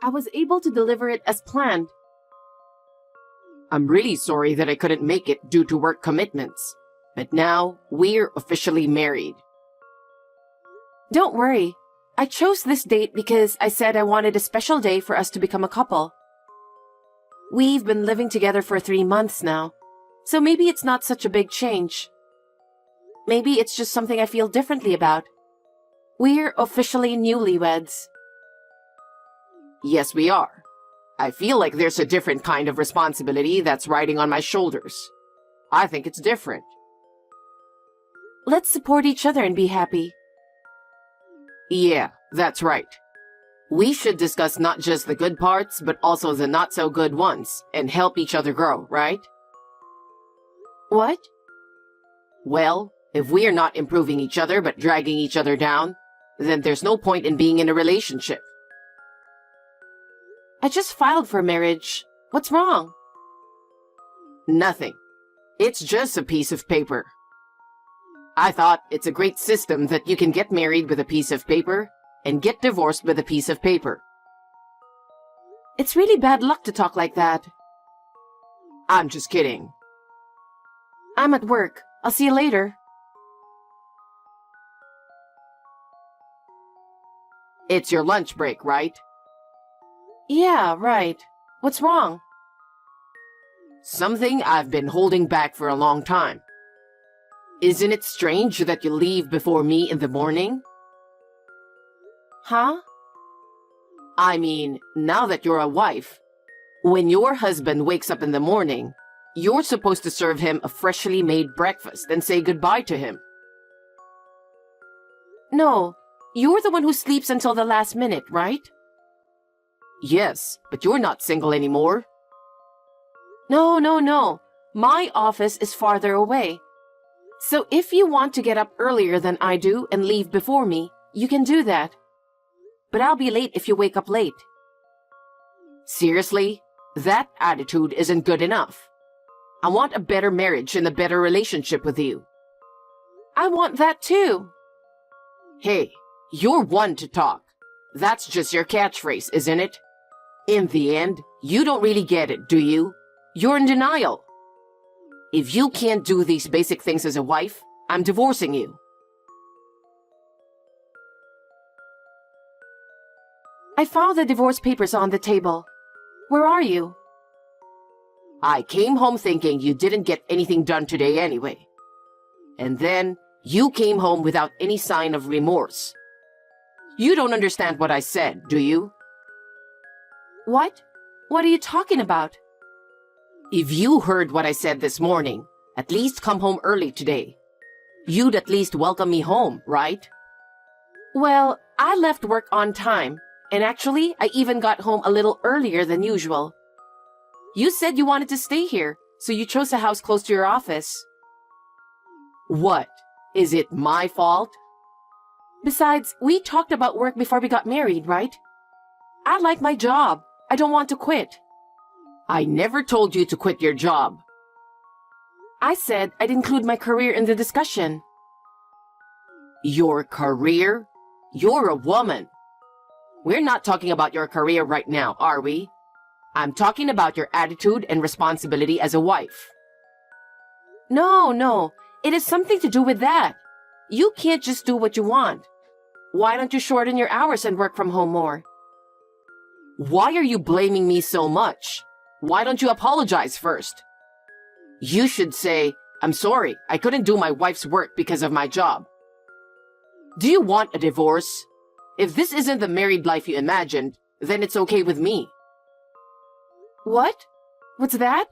I was able to deliver it as planned. I'm really sorry that I couldn't make it due to work commitments. But now, we're officially married. Don't worry. I chose this date because I said I wanted a special day for us to become a couple. We've been living together for 3 months now, so maybe it's not such a big change. Maybe it's just something I feel differently about. We're officially newlyweds. Yes, we are. I feel like there's a different kind of responsibility that's riding on my shoulders. I think it's different. Let's support each other and be happy. Yeah, that's right. We should discuss not just the good parts, but also the not-so-good ones, and help each other grow, right? What? Well, if we are not improving each other but dragging each other down, then there's no point in being in a relationship. I just filed for marriage. What's wrong? Nothing. It's just a piece of paper. I thought it's a great system that you can get married with a piece of paper and get divorced with a piece of paper. It's really bad luck to talk like that. I'm just kidding. I'm at work. I'll see you later. It's your lunch break, right? Yeah, right. What's wrong? Something I've been holding back for a long time. Isn't it strange that you leave before me in the morning? Huh? I mean, now that you're a wife, when your husband wakes up in the morning, you're supposed to serve him a freshly made breakfast and say goodbye to him. No, you're the one who sleeps until the last minute, right? Yes, but you're not single anymore. No. My office is farther away. So if you want to get up earlier than I do and leave before me, you can do that. But I'll be late if you wake up late. Seriously? That attitude isn't good enough. I want a better marriage and a better relationship with you. I want that too. Hey, you're one to talk. That's just your catchphrase, isn't it? In the end, you don't really get it, do you? You're in denial. If you can't do these basic things as a wife, I'm divorcing you. I found the divorce papers on the table. Where are you? I came home thinking you didn't get anything done today anyway. And then, you came home without any sign of remorse. You don't understand what I said, do you? What? What are you talking about? If you heard what I said this morning, at least come home early today. You'd at least welcome me home, right? Well, I left work on time, and actually, I even got home a little earlier than usual. You said you wanted to stay here, so you chose a house close to your office. What? Is it my fault? Besides, we talked about work before we got married, right? I like my job. I don't want to quit. I never told you to quit your job. I said I'd include my career in the discussion. Your career? You're a woman. We're not talking about your career right now, are we? I'm talking about your attitude and responsibility as a wife. No. It has something to do with that. You can't just do what you want. Why don't you shorten your hours and work from home more? Why are you blaming me so much? Why don't you apologize first? You should say, I'm sorry, I couldn't do my wife's work because of my job. Do you want a divorce? If this isn't the married life you imagined, then it's okay with me. What? What's that?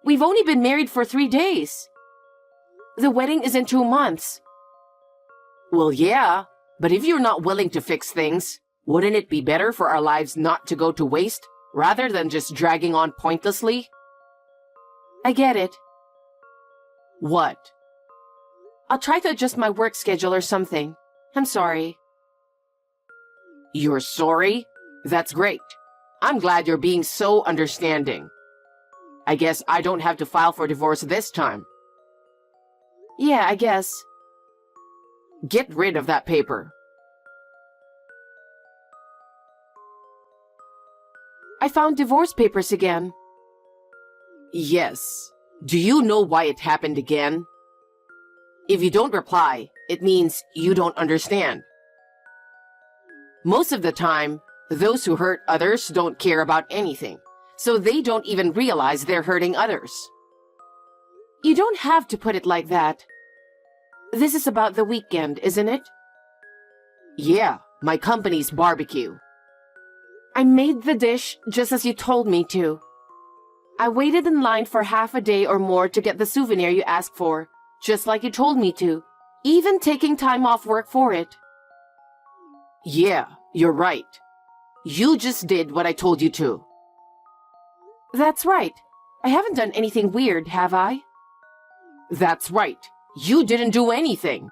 We've only been married for 3 days. The wedding is in 2 months. Well, yeah, but if you're not willing to fix things, wouldn't it be better for our lives not to go to waste, rather than just dragging on pointlessly? I get it. What? I'll try to adjust my work schedule or something. I'm sorry. You're sorry? That's great. I'm glad you're being so understanding. I guess I don't have to file for divorce this time. Yeah, I guess. Get rid of that paper. I found divorce papers again. Yes. Do you know why it happened again? If you don't reply, it means you don't understand. Most of the time, those who hurt others don't care about anything, so they don't even realize they're hurting others. You don't have to put it like that. This is about the weekend, isn't it? Yeah, my company's barbecue. I made the dish just as you told me to. I waited in line for half a day or more to get the souvenir you asked for, just like you told me to, even taking time off work for it. Yeah, you're right. You just did what I told you to. That's right. I haven't done anything weird, have I? That's right. You didn't do anything.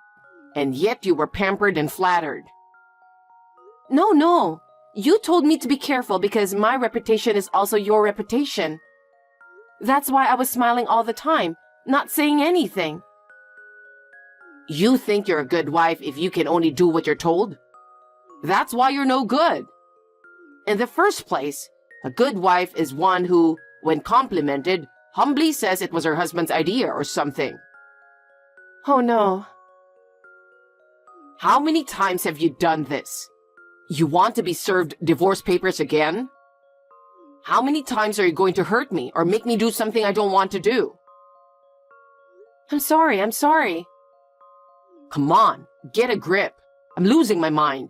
And yet you were pampered and flattered. No. You told me to be careful because my reputation is also your reputation. That's why I was smiling all the time, not saying anything. You think you're a good wife if you can only do what you're told? That's why you're no good. In the first place, a good wife is one who, when complimented, humbly says it was her husband's idea or something. Oh no. How many times have you done this? You want to be served divorce papers again? How many times are you going to hurt me or make me do something I don't want to do? I'm sorry. Come on, get a grip. I'm losing my mind.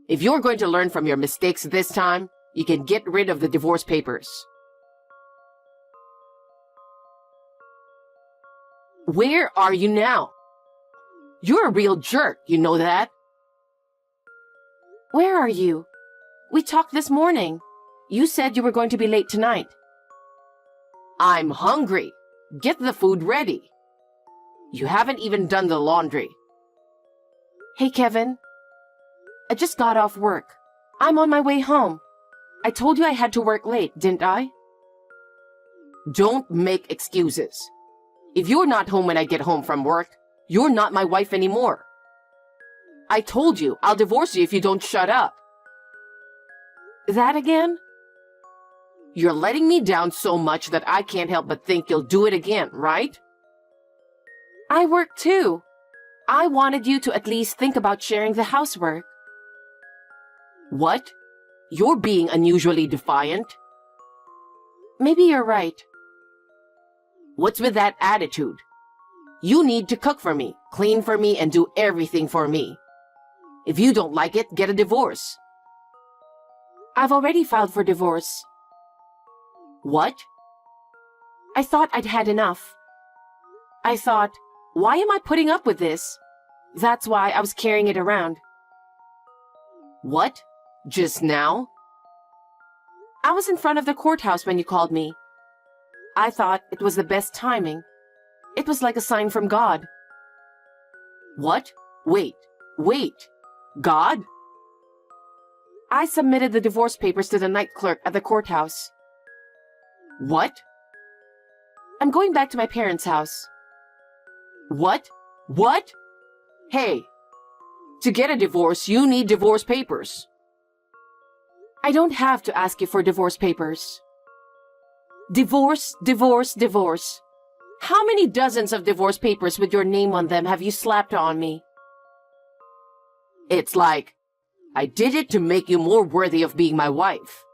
If you're going to learn from your mistakes this time, you can get rid of the divorce papers. Where are you now? You're a real jerk, you know that? Where are you? We talked this morning. You said you were going to be late tonight. I'm hungry. Get the food ready. You haven't even done the laundry. Hey, Kevin. I just got off work. I'm on my way home. I told you I had to work late, didn't I? Don't make excuses. If you're not home when I get home from work, you're not my wife anymore. I told you I'll divorce you if you don't shut up. That again? You're letting me down so much that I can't help but think you'll do it again, right? I work too. I wanted you to at least think about sharing the housework. What? You're being unusually defiant. Maybe you're right. What's with that attitude? You need to cook for me, clean for me, and do everything for me. If you don't like it, get a divorce. I've already filed for divorce. What? I thought I'd had enough. I thought, why am I putting up with this? That's why I was carrying it around. What? Just now? I was in front of the courthouse when you called me. I thought it was the best timing. It was like a sign from God. What? Wait. God? I submitted the divorce papers to the night clerk at the courthouse. What? I'm going back to my parents' house. What? What? Hey, to get a divorce, you need divorce papers. I don't have to ask you for divorce papers. Divorce. How many dozens of divorce papers with your name on them have you slapped on me? It's like, I did it to make you more worthy of being my wife.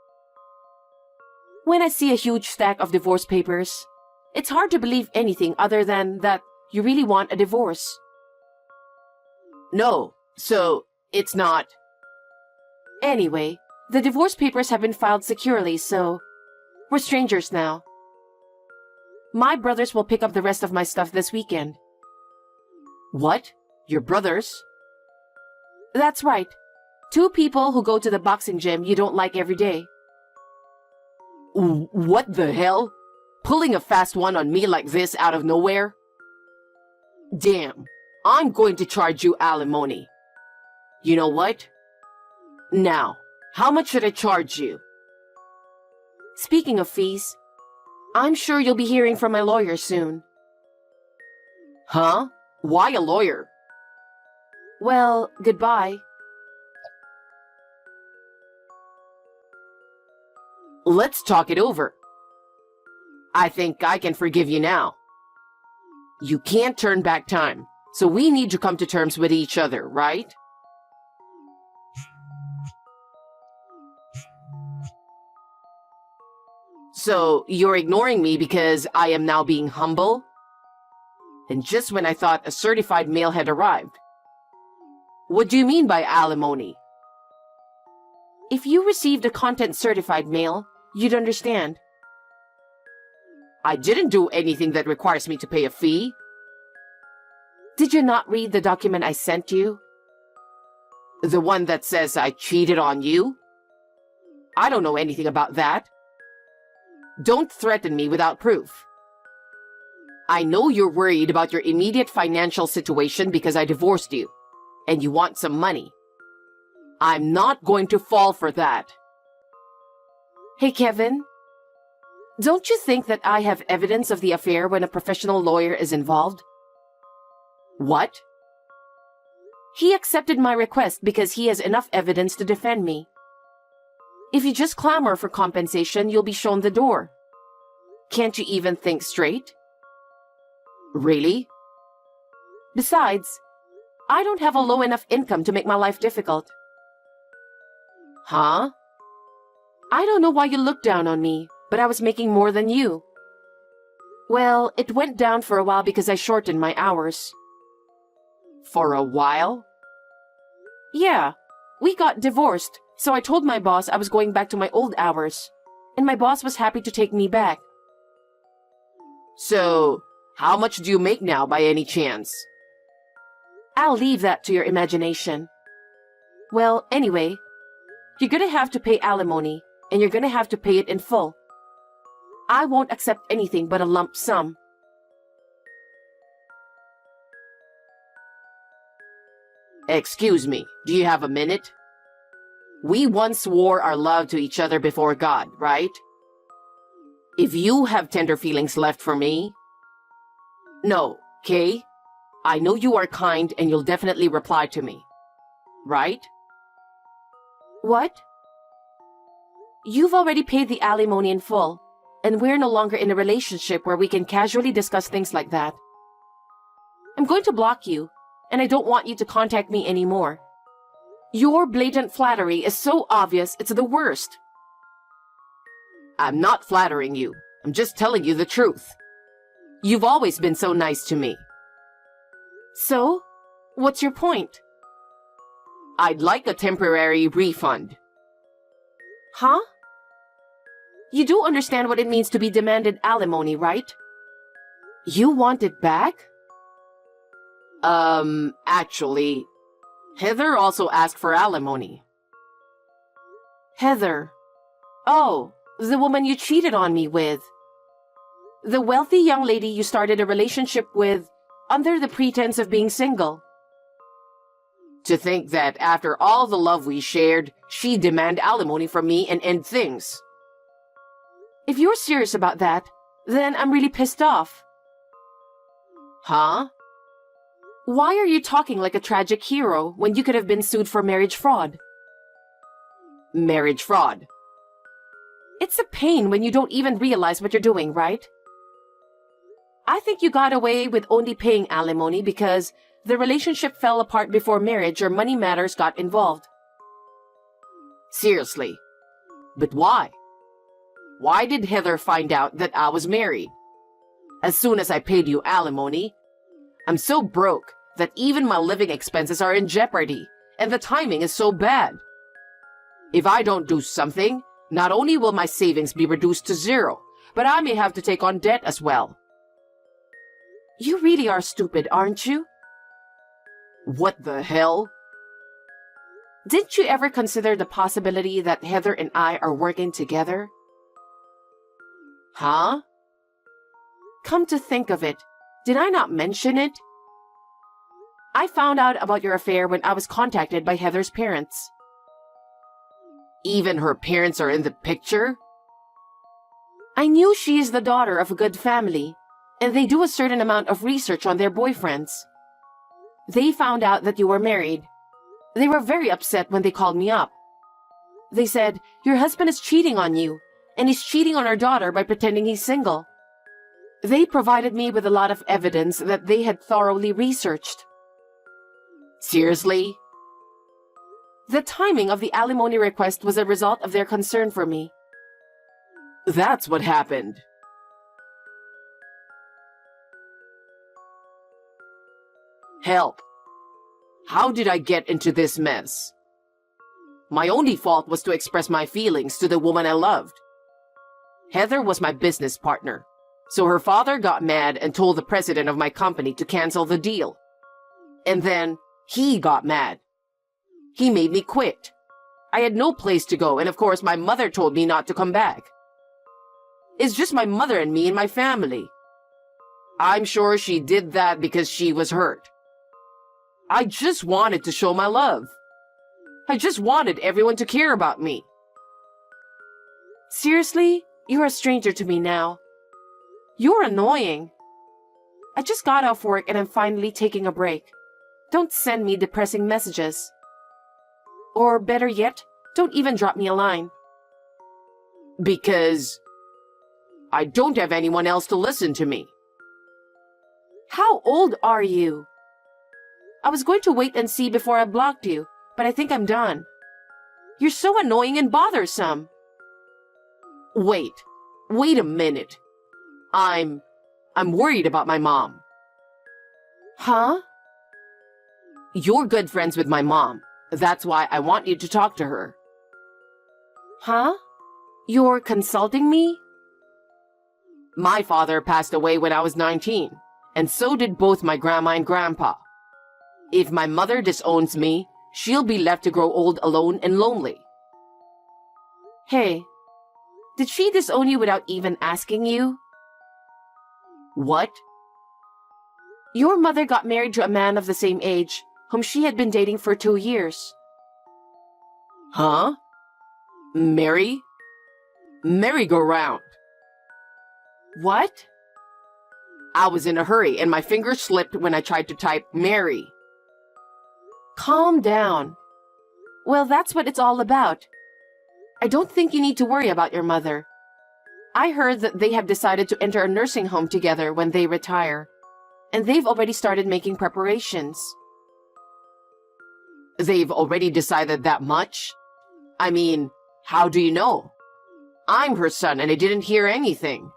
When I see a huge stack of divorce papers, it's hard to believe anything other than that you really want a divorce. No, so it's not. Anyway, the divorce papers have been filed securely, so we're strangers now. My brothers will pick up the rest of my stuff this weekend. What? Your brothers? That's right. 2 people who go to the boxing gym you don't like every day. What the hell? Pulling a fast one on me like this out of nowhere? Damn, I'm going to charge you alimony. You know what? Now, how much should I charge you? Speaking of fees, I'm sure you'll be hearing from my lawyer soon. Huh? Why a lawyer? Well, goodbye. Let's talk it over. I think I can forgive you now. You can't turn back time, so we need to come to terms with each other, right? So, you're ignoring me because I am now being humble? And just when I thought a certified mail had arrived. What do you mean by alimony? If you received a content-certified mail, you'd understand. I didn't do anything that requires me to pay a fee. Did you not read the document I sent you? The one that says I cheated on you? I don't know anything about that. Don't threaten me without proof. I know you're worried about your immediate financial situation because I divorced you, and you want some money. I'm not going to fall for that. Hey, Kevin. Don't you think that I have evidence of the affair when a professional lawyer is involved? What? He accepted my request because he has enough evidence to defend me. If you just clamor for compensation, you'll be shown the door. Can't you even think straight? Really? Besides, I don't have a low enough income to make my life difficult. Huh? I don't know why you look down on me, but I was making more than you. Well, it went down for a while because I shortened my hours. For a while? Yeah, we got divorced, so I told my boss I was going back to my old hours, and my boss was happy to take me back. So, how much do you make now by any chance? I'll leave that to your imagination. Well, anyway, you're gonna have to pay alimony, and you're gonna have to pay it in full. I won't accept anything but a lump sum. Excuse me, do you have a minute? We once swore our love to each other before God, right? If you have tender feelings left for me... No, Kay? I know you are kind and you'll definitely reply to me. Right? What? You've already paid the alimony in full, and we're no longer in a relationship where we can casually discuss things like that. I'm going to block you, and I don't want you to contact me anymore. Your blatant flattery is so obvious, it's the worst. I'm not flattering you. I'm just telling you the truth. You've always been so nice to me. So, what's your point? I'd like a temporary refund. Huh? You do understand what it means to be demanded alimony, right? You want it back? Actually, Heather also asked for alimony. Heather. Oh, the woman you cheated on me with. The wealthy young lady you started a relationship with under the pretense of being single. To think that after all the love we shared, she'd demand alimony from me and end things. If you're serious about that, then I'm really pissed off. Huh? Why are you talking like a tragic hero when you could have been sued for marriage fraud? Marriage fraud. It's a pain when you don't even realize what you're doing, right? I think you got away with only paying alimony because the relationship fell apart before marriage or money matters got involved. Seriously. But why? Why did Heather find out that I was married? As soon as I paid you alimony, I'm so broke that even my living expenses are in jeopardy, and the timing is so bad. If I don't do something, not only will my savings be reduced to zero, but I may have to take on debt as well. You really are stupid, aren't you? What the hell? Didn't you ever consider the possibility that Heather and I are working together? Huh? Come to think of it, did I not mention it? I found out about your affair when I was contacted by Heather's parents. Even her parents are in the picture? I knew she is the daughter of a good family, and they do a certain amount of research on their boyfriends. They found out that you were married. They were very upset when they called me up. They said, "Your husband is cheating on you, and he's cheating on our daughter by pretending he's single. They provided me with a lot of evidence that they had thoroughly researched. Seriously? The timing of the alimony request was a result of their concern for me. That's what happened. Help. How did I get into this mess? My only fault was to express my feelings to the woman I loved. Heather was my business partner, so her father got mad and told the president of my company to cancel the deal. And then he got mad. He made me quit. I had no place to go, and of course my mother told me not to come back. It's just my mother and me and my family. I'm sure she did that because she was hurt. I just wanted to show my love. I just wanted everyone to care about me. Seriously? You're a stranger to me now. You're annoying. I just got off work and I'm finally taking a break. Don't send me depressing messages. Or better yet, don't even drop me a line. Because I don't have anyone else to listen to me. How old are you? I was going to wait and see before I blocked you, but I think I'm done. You're so annoying and bothersome. Wait a minute. I'm worried about my mom. Huh? You're good friends with my mom. That's why I want you to talk to her. Huh? You're consulting me? My father passed away when I was 19, and so did both my grandma and grandpa. If my mother disowns me, she'll be left to grow old alone and lonely. Hey, did she disown you without even asking you? What? Your mother got married to a man of the same age, whom she had been dating for 2 years. Huh? Mary? Merry-go-round. What? I was in a hurry and my finger slipped when I tried to type Mary. Calm down. Well, that's what it's all about. I don't think you need to worry about your mother. I heard that they have decided to enter a nursing home together when they retire, and they've already started making preparations. They've already decided that much? I mean, how do you know? I'm her son and I didn't hear anything.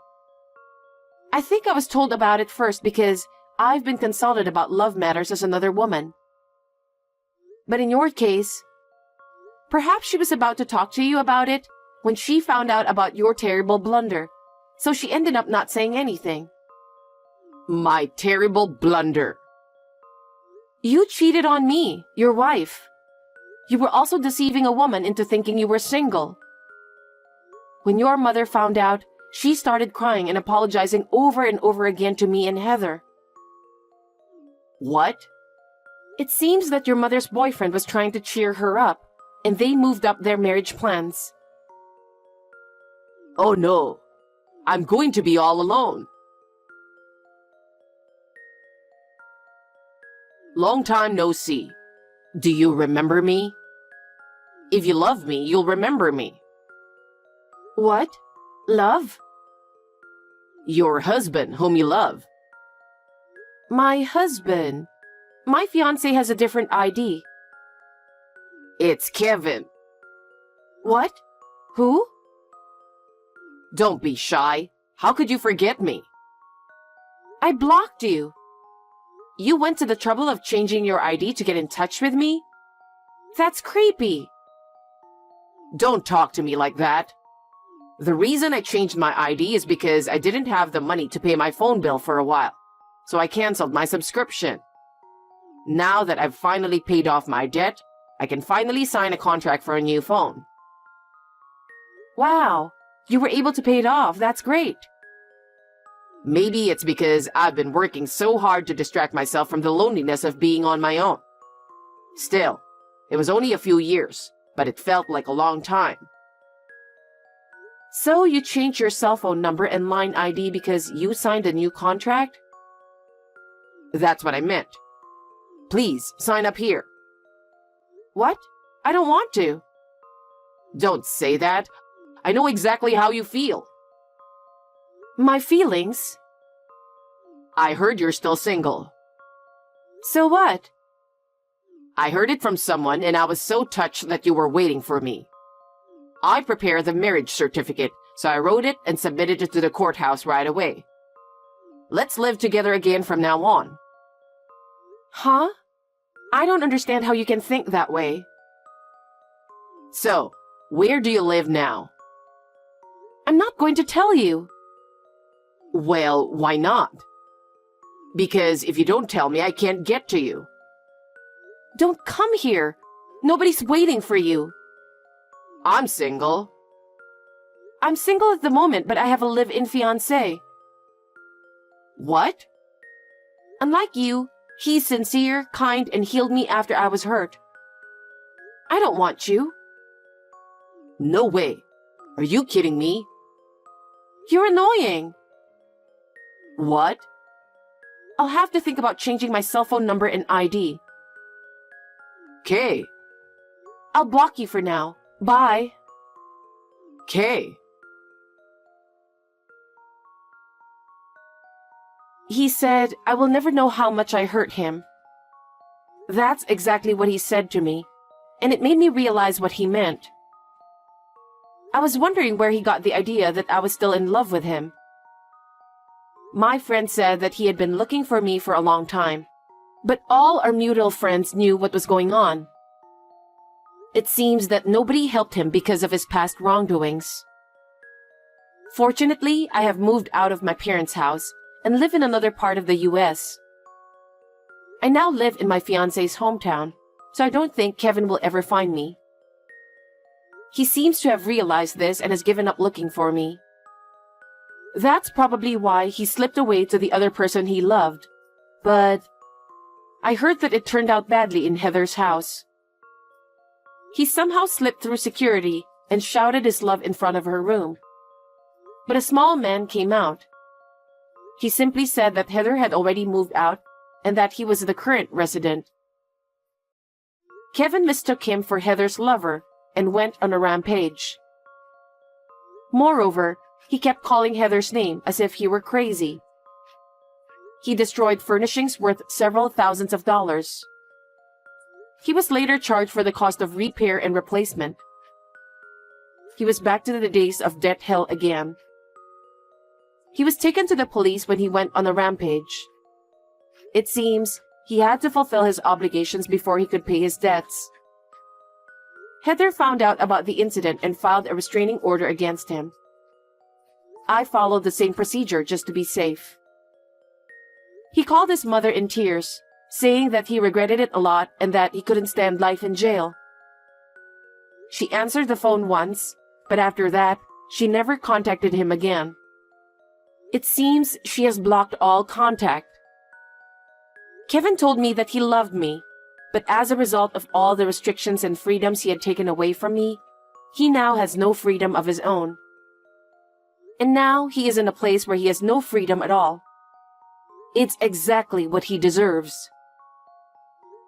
I think I was told about it first because I've been consulted about love matters as another woman. But in your case, perhaps she was about to talk to you about it when she found out about your terrible blunder, so she ended up not saying anything. My terrible blunder. You cheated on me, your wife. You were also deceiving a woman into thinking you were single. When your mother found out, she started crying and apologizing over and over again to me and Heather. What? It seems that your mother's boyfriend was trying to cheer her up, and they moved up their marriage plans. Oh no, I'm going to be all alone. Long time no see. Do you remember me? If you love me, you'll remember me. What? Love? Your husband, whom you love. My husband. My fiancé has a different ID. It's Kevin. What? Who? Don't be shy. How could you forget me? I blocked you. You went to the trouble of changing your ID to get in touch with me? That's creepy. Don't talk to me like that. The reason I changed my ID is because I didn't have the money to pay my phone bill for a while, so I canceled my subscription. Now that I've finally paid off my debt, I can finally sign a contract for a new phone. Wow, you were able to pay it off. That's great. Maybe it's because I've been working so hard to distract myself from the loneliness of being on my own. Still, it was only a few years, but it felt like a long time. So you changed your cell phone number and line ID because you signed a new contract? That's what I meant. Please, sign up here. What? I don't want to. Don't say that. I know exactly how you feel. My feelings? I heard you're still single. So what? I heard it from someone and I was so touched that you were waiting for me. I prepared the marriage certificate, so I wrote it and submitted it to the courthouse right away. Let's live together again from now on. Huh? I don't understand how you can think that way. So, where do you live now? I'm not going to tell you. Well, why not? Because if you don't tell me, I can't get to you. Don't come here. Nobody's waiting for you. I'm single. I'm single at the moment, but I have a live-in fiancé. What? Unlike you, he's sincere, kind, and healed me after I was hurt. I don't want you. No way. Are you kidding me? You're annoying. What? I'll have to think about changing my cell phone number and ID. Kay. I'll block you for now. Bye. Kay. He said, I will never know how much I hurt him. That's exactly what he said to me, and it made me realize what he meant. I was wondering where he got the idea that I was still in love with him. My friend said that he had been looking for me for a long time, but all our mutual friends knew what was going on. It seems that nobody helped him because of his past wrongdoings. Fortunately, I have moved out of my parents' house and live in another part of the US. I now live in my fiancé's hometown, so I don't think Kevin will ever find me. He seems to have realized this and has given up looking for me. That's probably why he slipped away to the other person he loved. But I heard that it turned out badly in Heather's house. He somehow slipped through security and shouted his love in front of her room. But a small man came out. He simply said that Heather had already moved out and that he was the current resident. Kevin mistook him for Heather's lover and went on a rampage. Moreover, he kept calling Heather's name as if he were crazy. He destroyed furnishings worth several thousands of dollars. He was later charged for the cost of repair and replacement. He was back to the days of debt hell again. He was taken to the police when he went on a rampage. It seems he had to fulfill his obligations before he could pay his debts. Heather found out about the incident and filed a restraining order against him. I followed the same procedure just to be safe. He called his mother in tears, saying that he regretted it a lot and that he couldn't stand life in jail. She answered the phone once, but after that, she never contacted him again. It seems she has blocked all contact. Kevin told me that he loved me, but as a result of all the restrictions and freedoms he had taken away from me, he now has no freedom of his own. And now he is in a place where he has no freedom at all. It's exactly what he deserves.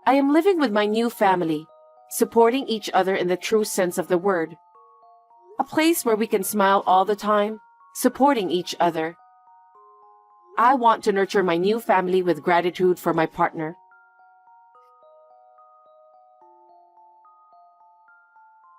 I am living with my new family, supporting each other in the true sense of the word. A place where we can smile all the time, supporting each other. I want to nurture my new family with gratitude for my partner.